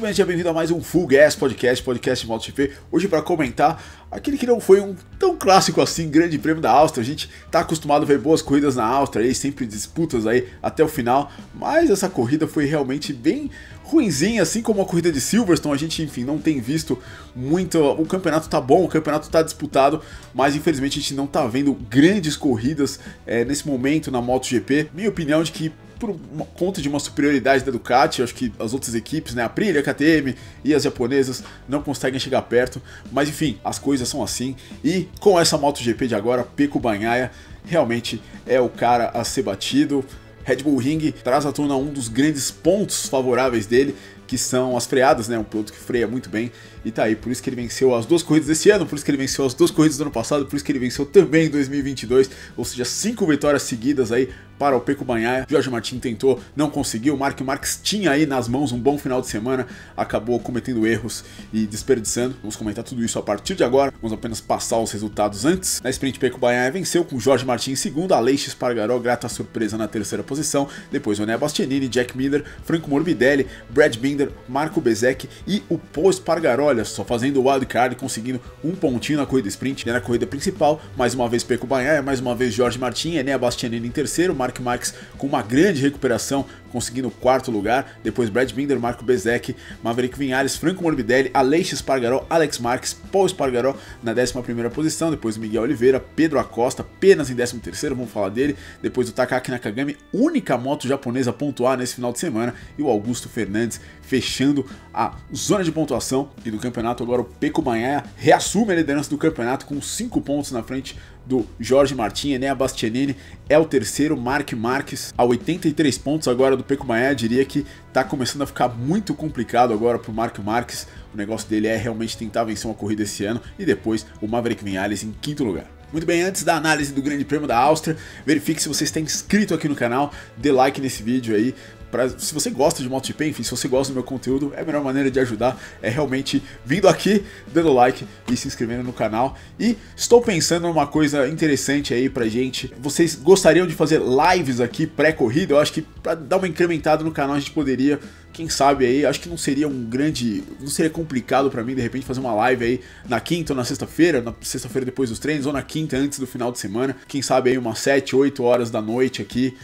bem, seja bem-vindo a mais um Full Gas Podcast de MotoGP. Hoje para comentar aquele que não foi um tão clássico assim, Grande Prêmio da Áustria. A gente tá acostumado a ver boas corridas na Áustria, aí, sempre disputas aí até o final, mas essa corrida foi realmente bem ruinzinha, assim como a corrida de Silverstone. A gente, enfim, não tem visto muito. O campeonato tá bom, o campeonato tá disputado, mas infelizmente a gente não tá vendo grandes corridas nesse momento na MotoGP. Minha opinião é de que por conta de uma superioridade da Ducati, acho que as outras equipes, né, a Aprilia, a KTM e as japonesas não conseguem chegar perto, mas enfim, as coisas são assim, e com essa MotoGP de agora, Pecco Bagnaia realmente é o cara a ser batido. Red Bull Ring traz à tona um dos grandes pontos favoráveis dele, que são as freadas, né? Um piloto que freia muito bem, e tá aí, por isso que ele venceu as duas corridas desse ano, por isso que ele venceu as duas corridas do ano passado, por isso que ele venceu também em 2022, ou seja, 5 vitórias seguidas aí para o Pecco Bagnaia. Jorge Martin tentou, não conseguiu, Mark Marques tinha aí nas mãos um bom final de semana, acabou cometendo erros e desperdiçando. Vamos comentar tudo isso a partir de agora, vamos apenas passar os resultados antes. Na sprint, Pecco Bagnaia venceu com Jorge Martin em segunda, Aleix Espargaró, grata surpresa na terceira posição, depois Enea Bastianini, Jack Miller, Franco Morbidelli, Brad Binder, Marco Bezzecchi e o Pol Espargaró, olha só, fazendo o wildcard, conseguindo um pontinho na corrida sprint. E na corrida principal, mais uma vez Pecco Bagnaia, mais uma vez Jorge Martin, Enea Bastianini em terceiro, Mark Marques com uma grande recuperação, conseguindo o quarto lugar, depois Brad Binder, Marco Bezzecchi, Maverick Vinhares, Franco Morbidelli, Aleix Espargaró, Alex Marques, Pol Espargaró na 11ª posição, depois Miguel Oliveira, Pedro Acosta apenas em 13º, vamos falar dele, depois o Takaki Nakagami, única moto japonesa a pontuar nesse final de semana, e o Augusto Fernandes fechando a zona de pontuação. E do campeonato agora o Pecco Bagnaia reassume a liderança do campeonato com 5 pontos na frente do Jorge Martin. Enea Bastianini é o terceiro, Mark Marques a 83 pontos agora do Pecco Bagnaia. Diria que tá começando a ficar muito complicado agora pro Mark Marques. O negócio dele é realmente tentar vencer uma corrida esse ano, e depois o Maverick Vinhares em quinto lugar. Muito bem, antes da análise do Grande Prêmio da Áustria, verifique se você está inscrito aqui no canal, dê like nesse vídeo aí. Se você gosta de MotoGP, enfim, se você gosta do meu conteúdo, a melhor maneira de ajudar é realmente vindo aqui, dando like e se inscrevendo no canal. E estou pensando numa coisa interessante aí pra gente. Vocês gostariam de fazer lives aqui pré-corrida? Eu acho que pra dar uma incrementada no canal a gente poderia, quem sabe aí, acho que não seria não seria complicado pra mim de repente fazer uma live aí na quinta ou na sexta-feira depois dos treinos, ou na quinta antes do final de semana. Quem sabe aí umas 7, 8 horas da noite aqui.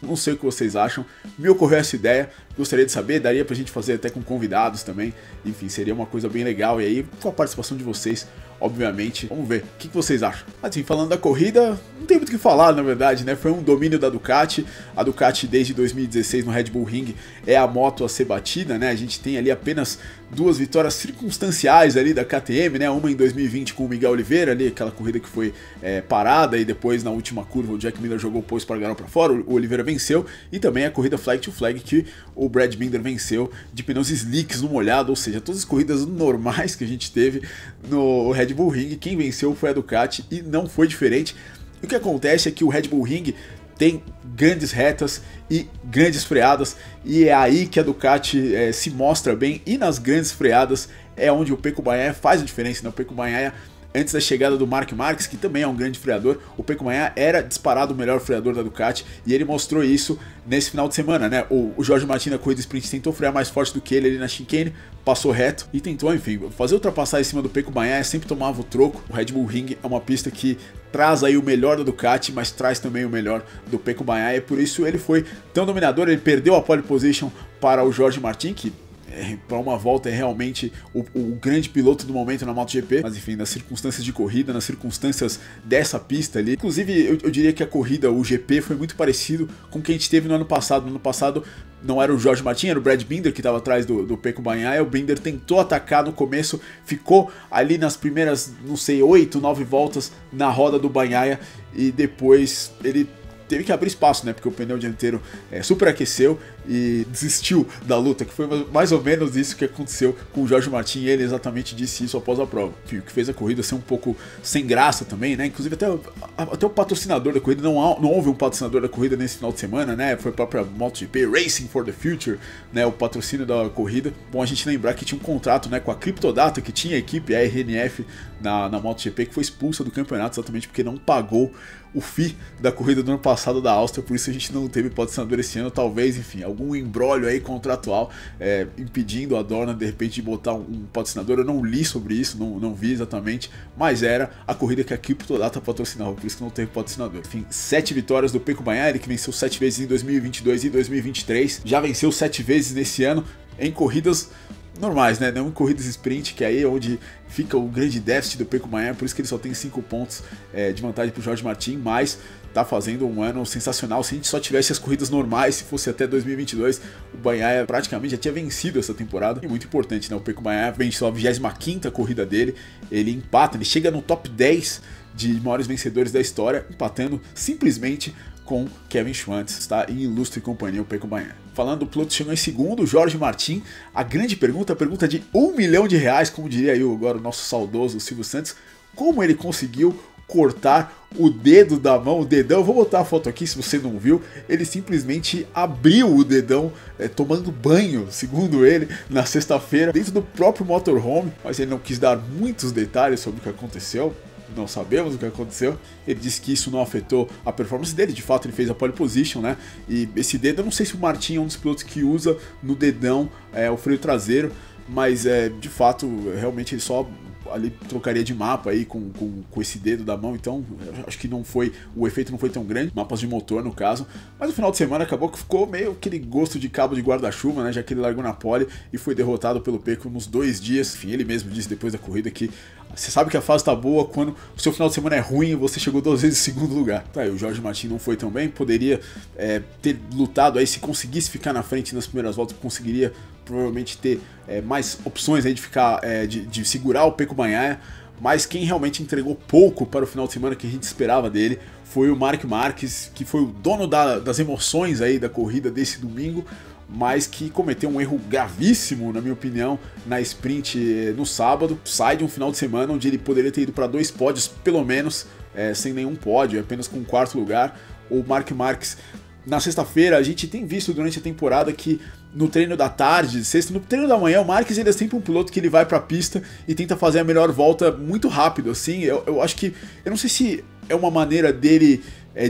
Não sei o que vocês acham, me ocorreu essa ideia, gostaria de saber, daria pra gente fazer até com convidados também, enfim, seria uma coisa bem legal, e aí com a participação de vocês, obviamente, vamos ver, o que vocês acham. Mas enfim, falando da corrida, não tem muito o que falar na verdade, né, foi um domínio da Ducati. A Ducati desde 2016 no Red Bull Ring é a moto a ser batida, né, a gente tem ali apenas 2 vitórias circunstanciais ali da KTM, né, uma em 2020 com o Miguel Oliveira ali, aquela corrida que foi parada, e depois na última curva o Jack Miller jogou o Pol Espargaró pra fora, o Oliveira venceu, e também a corrida flag to flag que o Brad Binder venceu de pneus slicks no molhado, ou seja, todas as corridas normais que a gente teve no Red Bull Ring, quem venceu foi a Ducati e não foi diferente. O que acontece é que o Red Bull Ring tem grandes retas e grandes freadas, e é aí que a Ducati se mostra bem, e nas grandes freadas é onde o Pecco Bagnaia faz a diferença, né? O Pecco Bagnaia, antes da chegada do Mark Marques, que também é um grande freador, o Pecco Bagnaia era disparado o melhor freador da Ducati, e ele mostrou isso nesse final de semana, né? O Jorge Martin na corrida sprint tentou frear mais forte do que ele ali na chicane, passou reto e tentou, enfim, fazer ultrapassagem em cima do Pecco Bagnaia, sempre tomava o troco. O Red Bull Ring é uma pista que traz aí o melhor da Ducati, mas traz também o melhor do Pecco Bagnaia, e por isso ele foi tão dominador. Ele perdeu a pole position para o Jorge Martin, que para uma volta é realmente o grande piloto do momento na MotoGP, mas enfim, nas circunstâncias de corrida, nas circunstâncias dessa pista ali. Inclusive, eu diria que a corrida, o GP, foi muito parecido com o que a gente teve no ano passado. No ano passado não era o Jorge Martin, era o Brad Binder que estava atrás do Pecco Bagnaia. O Binder tentou atacar no começo, ficou ali nas primeiras, não sei, 8, 9 voltas na roda do Bagnaia, e depois ele teve que abrir espaço, né, porque o pneu dianteiro superaqueceu e desistiu da luta, que foi mais ou menos isso que aconteceu com o Jorge Martin, e ele exatamente disse isso após a prova. Enfim, o que fez a corrida ser um pouco sem graça também, né, inclusive até o patrocinador da corrida, não houve um patrocinador da corrida nesse final de semana, né, foi a própria MotoGP, Racing for the Future, né, o patrocínio da corrida. Bom a gente lembrar que tinha um contrato, né, com a Criptodata, que tinha a equipe, a RNF, na MotoGP, que foi expulsa do campeonato exatamente porque não pagou o FII da corrida do ano passado da Áustria, por isso a gente não teve patrocinador esse ano, talvez, enfim, algum embrólio aí contratual impedindo a Dorna de repente de botar um patrocinador. Eu não li sobre isso, não vi exatamente, mas era a corrida que a Cryptodata patrocinava, por isso que não teve patrocinador. Enfim, 7 vitórias do Pecco Bagnaia, ele que venceu 7 vezes em 2022 e 2023, já venceu 7 vezes nesse ano em corridas normais, né? Não em corridas sprint, que aí é onde fica o grande déficit do Pecco Bagnaia, por isso que ele só tem 5 pontos de vantagem para o Jorge Martin, mas tá fazendo um ano sensacional. Se a gente só tivesse as corridas normais, se fosse até 2022, o Bagnaia praticamente já tinha vencido essa temporada. E muito importante, né? O Pecco Bagnaia venceu a 25ª corrida dele, ele empata, ele chega no top 10 de maiores vencedores da história, empatando simplesmente com Kevin Schwantz, está em ilustre companhia o Pecco Bagnaia. Falando do piloto que chegou em segundo, Jorge Martin, a grande pergunta, a pergunta de R$1 milhão, como diria aí agora o nosso saudoso Silvio Santos, como ele conseguiu cortar o dedo da mão, o dedão. Eu vou botar a foto aqui se você não viu, ele simplesmente abriu o dedão tomando banho, segundo ele, na sexta-feira, dentro do próprio motorhome, mas ele não quis dar muitos detalhes sobre o que aconteceu. Não sabemos o que aconteceu. Ele disse que isso não afetou a performance dele. De fato, ele fez a pole position, né? E esse dedo, eu não sei se o Martin é um dos pilotos que usa no dedão o freio traseiro, mas de fato, realmente ele só ali trocaria de mapa aí com esse dedo da mão, então acho que o efeito não foi tão grande, mapas de motor no caso, mas no final de semana acabou que ficou meio aquele gosto de cabo de guarda-chuva, né, já que ele largou na pole e foi derrotado pelo Pecco nos 2 dias, enfim, ele mesmo disse depois da corrida que você sabe que a fase tá boa quando o seu final de semana é ruim e você chegou 2 vezes em segundo lugar. Tá, e o Jorge Martin não foi tão bem, poderia ter lutado aí, se conseguisse ficar na frente nas primeiras voltas, conseguiria provavelmente ter mais opções aí de ficar, de segurar o Pecco Bagnaia, mas quem realmente entregou pouco para o final de semana que a gente esperava dele foi o Marc Marquez, que foi o dono das emoções aí da corrida desse domingo, mas que cometeu um erro gravíssimo, na minha opinião, na sprint no sábado. Sai de um final de semana onde ele poderia ter ido para 2 pódios, pelo menos, sem nenhum pódio, apenas com um 4º lugar. O Marc Marquez, na sexta-feira, a gente tem visto durante a temporada que no treino da tarde, sexta, no treino da manhã, o Marquez ele é sempre um piloto que ele vai para a pista e tenta fazer a melhor volta muito rápido, assim. Eu acho que, eu não sei se é uma maneira dele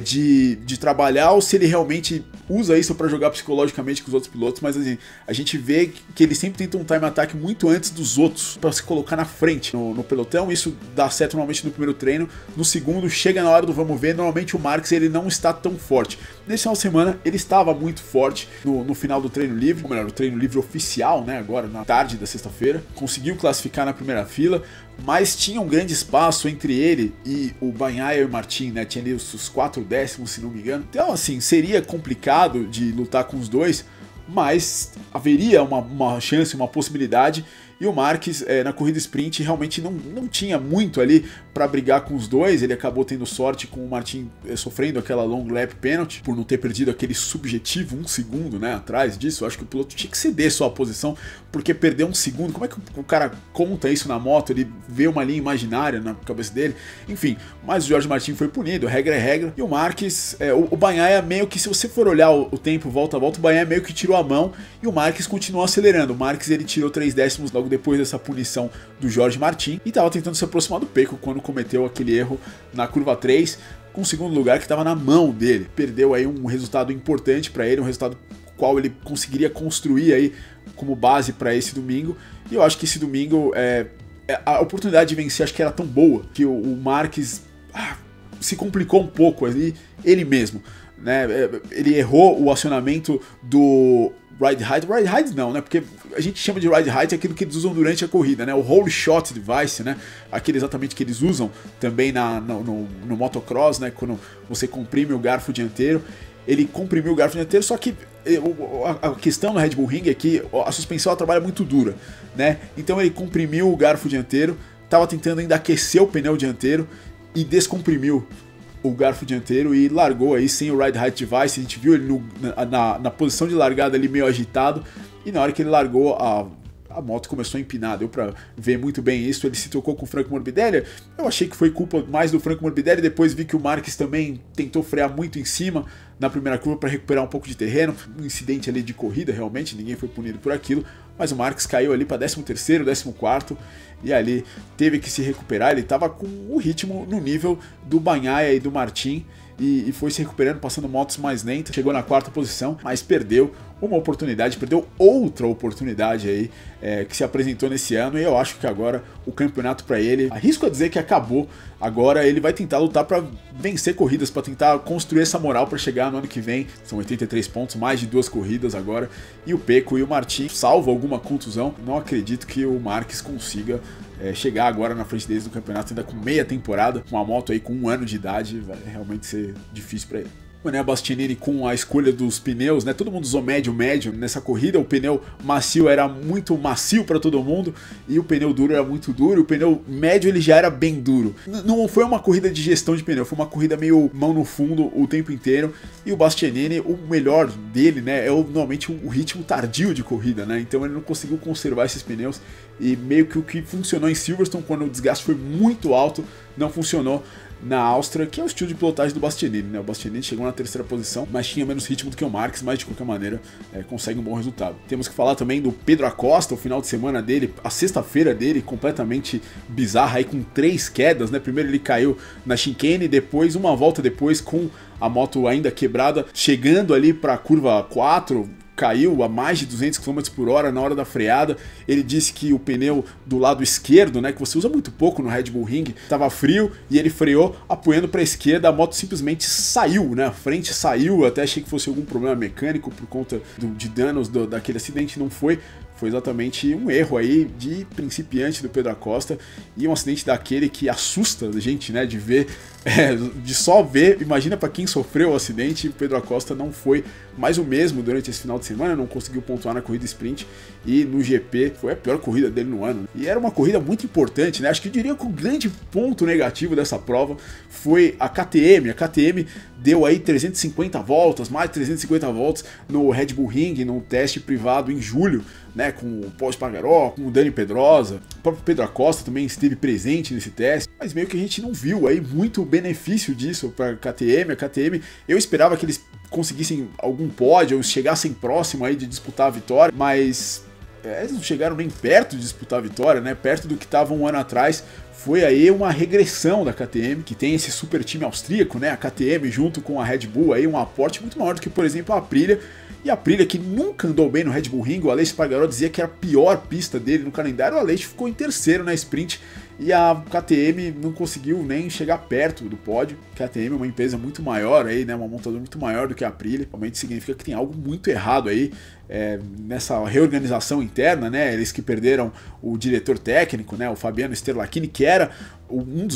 de trabalhar ou se ele realmente usa isso para jogar psicologicamente com os outros pilotos, mas assim, a gente vê que ele sempre tenta um time attack muito antes dos outros para se colocar na frente no pelotão. Isso dá certo normalmente no primeiro treino, no segundo chega na hora do vamos ver, normalmente o Marquez ele não está tão forte. Nesse final de semana ele estava muito forte no final do treino livre, ou melhor, o treino livre oficial, né, agora na tarde da sexta-feira, conseguiu classificar na primeira fila, mas tinha um grande espaço entre ele e o Bagnaia e o Martin, né? Tinha ali os 4 décimos, se não me engano. Então, assim, seria complicado de lutar com os dois, mas haveria uma chance, uma possibilidade. E o Marquez, na corrida sprint, realmente não tinha muito ali para brigar com os dois. Ele acabou tendo sorte com o Martin sofrendo aquela long lap penalty, por não ter perdido aquele subjetivo 1 segundo, né, atrás disso. Eu acho que o piloto tinha que ceder sua posição, porque perder 1 segundo, como é que o cara conta isso na moto? Ele vê uma linha imaginária na cabeça dele. Enfim, mas o Jorge Martin foi punido, regra é regra. E o Marquez, o Bagnaia meio que, se você for olhar o tempo volta a volta, o Bagnaia meio que tirou a mão e o Marquez continuou acelerando. O Marquez ele tirou 3 décimos logo depois dessa punição do Jorge Martin e estava tentando se aproximar do Pecco quando cometeu aquele erro na curva 3, com o segundo lugar que estava na mão dele. Perdeu aí um resultado importante para ele, um resultado qual ele conseguiria construir aí como base para esse domingo. E eu acho que esse domingo a oportunidade de vencer acho que era tão boa que o Marquez se complicou um pouco ali ele mesmo, né? Ele errou o acionamento do ride height não, né? Porque a gente chama de ride height aquilo que eles usam durante a corrida, né? O whole shot device, né? Aquele exatamente que eles usam também no motocross, né? Quando você comprime o garfo dianteiro. Ele comprimiu o garfo dianteiro, só que a questão no Red Bull Ring é que a suspensão trabalha muito dura, né? Então ele comprimiu o garfo dianteiro, estava tentando ainda aquecer o pneu dianteiro e descomprimiu o garfo dianteiro e largou aí sem o ride height device. A gente viu ele na posição de largada ali meio agitado, e na hora que ele largou a moto começou a empinar, deu pra ver muito bem isso. Ele se tocou com o Franco Morbidelli, eu achei que foi culpa mais do Franco Morbidelli, depois vi que o Marques também tentou frear muito em cima na primeira curva para recuperar um pouco de terreno, um incidente ali de corrida realmente, ninguém foi punido por aquilo, mas o Marques caiu ali para 13º, 14º, e ali teve que se recuperar. Ele estava com o ritmo no nível do Bagnaia e do Martin, e foi se recuperando, passando motos mais lentas, chegou na 4ª posição, mas perdeu uma oportunidade, perdeu outra oportunidade aí que se apresentou nesse ano, e eu acho que agora o campeonato para ele, arrisco a dizer que acabou. Agora ele vai tentar lutar para vencer corridas, para tentar construir essa moral para chegar no ano que vem. São 83 pontos, mais de 2 corridas agora, e o Pecco e o Martin, salvo alguma contusão, não acredito que o Marques consiga chegar agora na frente deles no campeonato, ainda com meia temporada, com uma moto aí com 1 ano de idade, vai realmente ser difícil para ele. O Enea Bastianini com a escolha dos pneus, né? Todo mundo usou médio nessa corrida. O pneu macio era muito macio para todo mundo e o pneu duro era muito duro. E o pneu médio ele já era bem duro. Não foi uma corrida de gestão de pneu, foi uma corrida meio mão no fundo o tempo inteiro. E o Bastianini, o melhor dele, né? É normalmente o ritmo tardio de corrida, né? Então ele não conseguiu conservar esses pneus e meio que o que funcionou em Silverstone quando o desgaste foi muito alto não funcionou na Áustria, que é o estilo de pilotagem do Bastianini, né? O Bastianini chegou na 3ª posição, mas tinha menos ritmo do que o Marques, mas de qualquer maneira consegue um bom resultado. Temos que falar também do Pedro Acosta, o final de semana dele, a sexta-feira dele, completamente bizarra, aí com 3 quedas, né? Primeiro ele caiu na chicane, depois, uma volta depois, com a moto ainda quebrada, chegando ali para a curva 4, caiu a mais de 200 km por hora na hora da freada. Ele disse que o pneu do lado esquerdo, né, que você usa muito pouco no Red Bull Ring, estava frio e ele freou apoiando para a esquerda, a moto simplesmente saiu, né, a frente saiu. Até achei que fosse algum problema mecânico por conta de danos daquele acidente, não foi. Foi exatamente um erro aí de principiante do Pedro Acosta e um acidente daquele que assusta a gente, né, de ver, de só ver. Imagina para quem sofreu o acidente. O Pedro Acosta não foi mais o mesmo durante esse final de semana, não conseguiu pontuar na corrida sprint e no GP foi a pior corrida dele no ano. E era uma corrida muito importante, né? Acho que eu diria que o grande ponto negativo dessa prova foi a KTM. A KTM deu aí 350 voltas, mais de 350 voltas no Red Bull Ring, num teste privado em julho, né, com o Pol Espargaró, com o Dani Pedrosa. O próprio Pedro Acosta também esteve presente nesse teste, mas meio que a gente não viu aí muito benefício disso para a KTM. A KTM, eu esperava que eles conseguissem algum pódio, ou chegassem próximo aí de disputar a vitória, mas eles não chegaram nem perto de disputar a vitória, né, perto do que estava um ano atrás. Foi aí uma regressão da KTM, que tem esse super time austríaco, né? A KTM junto com a Red Bull, aí um aporte muito maior do que, por exemplo, a Aprilia. E a Aprilia, que nunca andou bem no Red Bull Ring, o Aleix Espargaró dizia que era a pior pista dele no calendário. O Aleix ficou em 3º na sprint e a KTM não conseguiu nem chegar perto do pódio. A KTM é uma empresa muito maior aí, né? Uma montadora muito maior do que a Aprilia. Realmente significa que tem algo muito errado aí nessa reorganização interna, né? Eles que perderam o diretor técnico, né? O Fabiano Sterlachini, que era um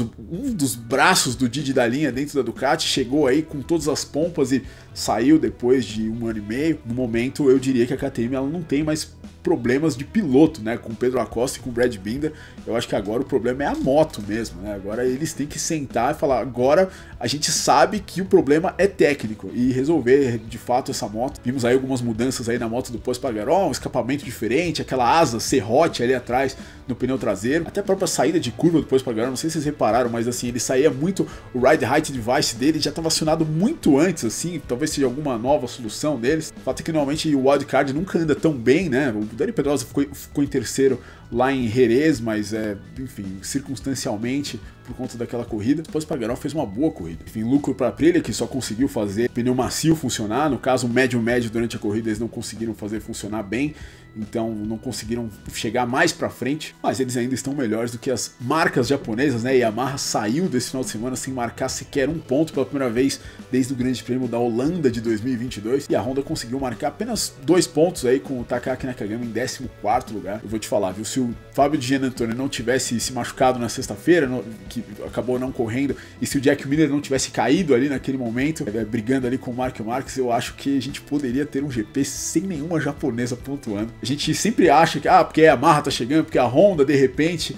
dos braços do Didi da linha dentro da Ducati, chegou aí com todas as pompas e saiu depois de 1 ano e meio. No momento, eu diria que a KTM ela não tem mais problemas de piloto, né, com o Pedro Acosta e com o Brad Binder. Eu acho que agora o problema é a moto mesmo, né? Agora eles têm que sentar e falar, agora a gente sabe que o problema é técnico e resolver de fato essa moto. Vimos aí algumas mudanças aí na moto do Pol Espargaró, um escapamento diferente, aquela asa serrote ali atrás no pneu traseiro, até a própria saída de curva do Pol Espargaró, não sei se vocês repararam, mas assim, ele saía muito, o Ride Height Device dele já estava acionado muito antes, assim, talvez seja alguma nova solução deles. O fato é que normalmente o wildcard nunca anda tão bem, né? O Dani Pedrosa ficou em 3º lá em Jerez, mas enfim, circunstancialmente por conta daquela corrida. Depois o Espargaró fez uma boa corrida. Enfim, lucro para a Aprilia, que só conseguiu fazer pneu macio funcionar. No caso, o médio durante a corrida eles não conseguiram fazer funcionar bem, então não conseguiram chegar mais para frente, mas eles ainda estão melhores do que as marcas japonesas, né? Yamaha saiu desse final de semana sem marcar sequer um ponto pela primeira vez desde o Grande Prêmio da Holanda de 2022, e a Honda conseguiu marcar apenas 2 pontos aí com o Takaki Nakagami em 14º lugar. Eu vou te falar, viu? Se o Fábio Di Gianantonio não tivesse se machucado na sexta-feira, que acabou não correndo, e se o Jack Miller não tivesse caído ali naquele momento, brigando ali com o Mark Marques, eu acho que a gente poderia ter um GP sem nenhuma japonesa pontuando. A gente sempre acha que, porque a Yamaha tá chegando, porque a Honda, de repente,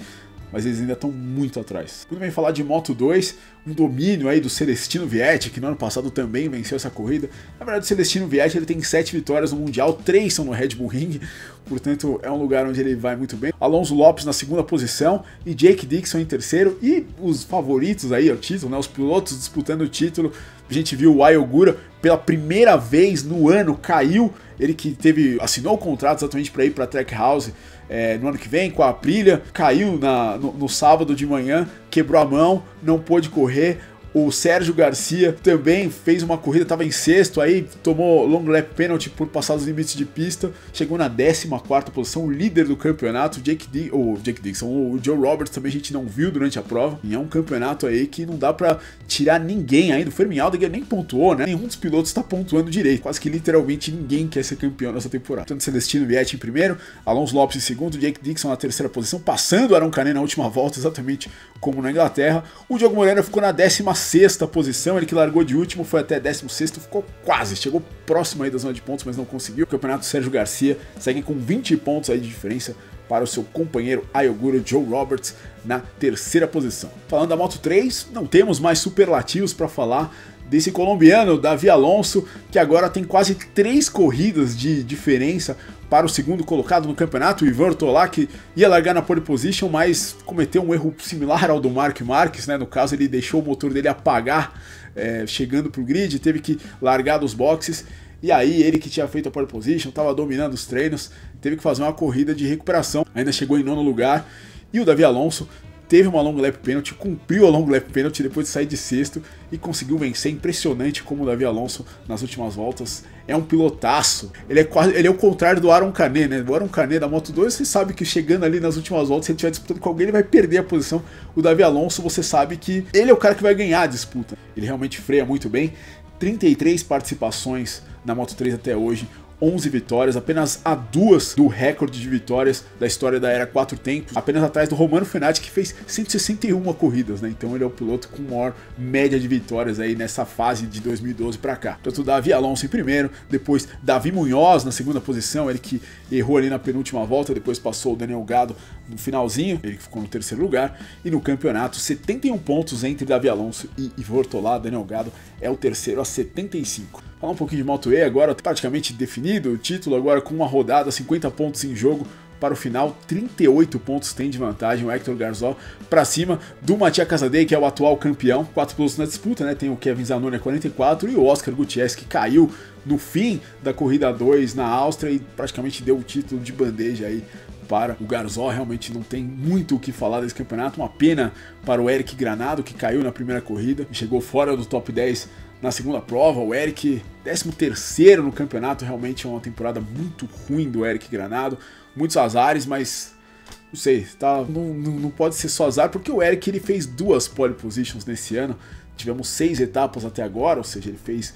mas eles ainda estão muito atrás. Muito bem, falar de Moto2, um domínio aí do Celestino Vietti, que no ano passado também venceu essa corrida. Na verdade, o Celestino Vietti ele tem 7 vitórias no Mundial, 3 são no Red Bull Ring, portanto é um lugar onde ele vai muito bem. Alonso Lopes na segunda posição e Jake Dixon em terceiro, e os favoritos aí ao título, né, os pilotos disputando o título. A gente viu o Ai Ogura pela primeira vez no ano, caiu, ele que assinou o contrato exatamente para ir para a Trackhouse no ano que vem com a Aprilia, caiu no sábado de manhã, quebrou a mão, não pôde correr. O Sérgio Garcia também fez uma corrida, estava em sexto, aí tomou long lap penalty por passar os limites de pista, chegou na 14ª posição, o líder do campeonato. O Jake Dixon, o Joe Roberts também a gente não viu durante a prova, e é um campeonato aí que não dá pra tirar ninguém ainda. O Fermin Aldeguer nem pontuou, né? Nenhum dos pilotos está pontuando direito, quase que literalmente ninguém quer ser campeão nessa temporada. Portanto, Celestino Vietti em primeiro, Alonso Lopes em segundo, Jake Dixon na terceira posição, passando o Aron Canet na última volta, exatamente como na Inglaterra. O Diogo Moreira ficou na 16ª posição, ele que largou de último, foi até 16º, ficou quase, chegou próximo aí da zona de pontos, mas não conseguiu. O campeonato Sérgio Garcia segue com 20 pontos aí de diferença para o seu companheiro Ai Ogura, Joe Roberts, na terceira posição. Falando da Moto3, não temos mais superlativos para falar desse colombiano, Davi Alonso, que agora tem quase 3 corridas de diferença para o segundo colocado no campeonato, o Ivan Ortolá, que ia largar na pole position, mas cometeu um erro similar ao do Marc Marquez, né? No caso, ele deixou o motor dele apagar chegando para o grid, teve que largar dos boxes, e aí ele que tinha feito a pole position, estava dominando os treinos, teve que fazer uma corrida de recuperação, ainda chegou em 9º lugar, e o Davi Alonso teve uma long lap penalty, cumpriu a long lap penalty depois de sair de sexto e conseguiu vencer. Impressionante como o Davi Alonso nas últimas voltas é um pilotaço. Ele é o contrário do Aron Canet, né? O Aron Canet da Moto2, você sabe que chegando ali nas últimas voltas, se ele estiver disputando com alguém, ele vai perder a posição. O Davi Alonso, você sabe que ele é o cara que vai ganhar a disputa. Ele realmente freia muito bem. 33 participações na Moto3 até hoje, 11 vitórias, apenas a 2 do recorde de vitórias da história da era 4 tempos, apenas atrás do Romano Fenati, que fez 161 corridas, né? Então ele é o piloto com maior média de vitórias aí nessa fase de 2012 para cá. Tanto Davi Alonso em primeiro, depois Davi Munhoz na segunda posição, ele que errou ali na penúltima volta, depois passou o Daniel Gado no finalzinho, ele que ficou no terceiro lugar, e no campeonato 71 pontos entre Davi Alonso e Ivan Ortolá. Daniel Gado é o terceiro a 75. Falar um pouquinho de Moto E agora, praticamente definido o título, agora com uma rodada, 50 pontos em jogo para o final, 38 pontos tem de vantagem o Hector Garzó para cima do Mattia Casadei, que é o atual campeão, 4 pilotos na disputa, né? Tem o Kevin Zanoni a 44 e o Oscar Gutierrez, que caiu no fim da corrida 2 na Áustria e praticamente deu o título de bandeja aí para o Garzó. Realmente não tem muito o que falar desse campeonato, uma pena para o Eric Granado, que caiu na primeira corrida e chegou fora do top 10 na segunda prova. O Eric, 13º no campeonato, realmente é uma temporada muito ruim do Eric Granado, muitos azares, mas não sei, tá, não pode ser só azar, porque o Eric ele fez 2 pole positions nesse ano, tivemos 6 etapas até agora, ou seja, ele fez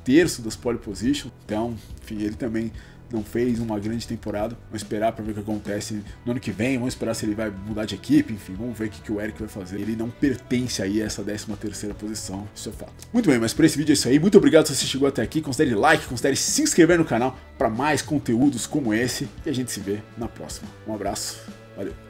1/3 das pole positions, então, enfim, ele também não fez uma grande temporada. Vamos esperar para ver o que acontece no ano que vem, vamos esperar se ele vai mudar de equipe, enfim, vamos ver o que o Eric vai fazer. Ele não pertence aí a essa 13ª posição, isso é fato. Muito bem, mas por esse vídeo é isso aí, muito obrigado se você chegou até aqui, considere like, considere se inscrever no canal para mais conteúdos como esse, e a gente se vê na próxima. Um abraço, valeu!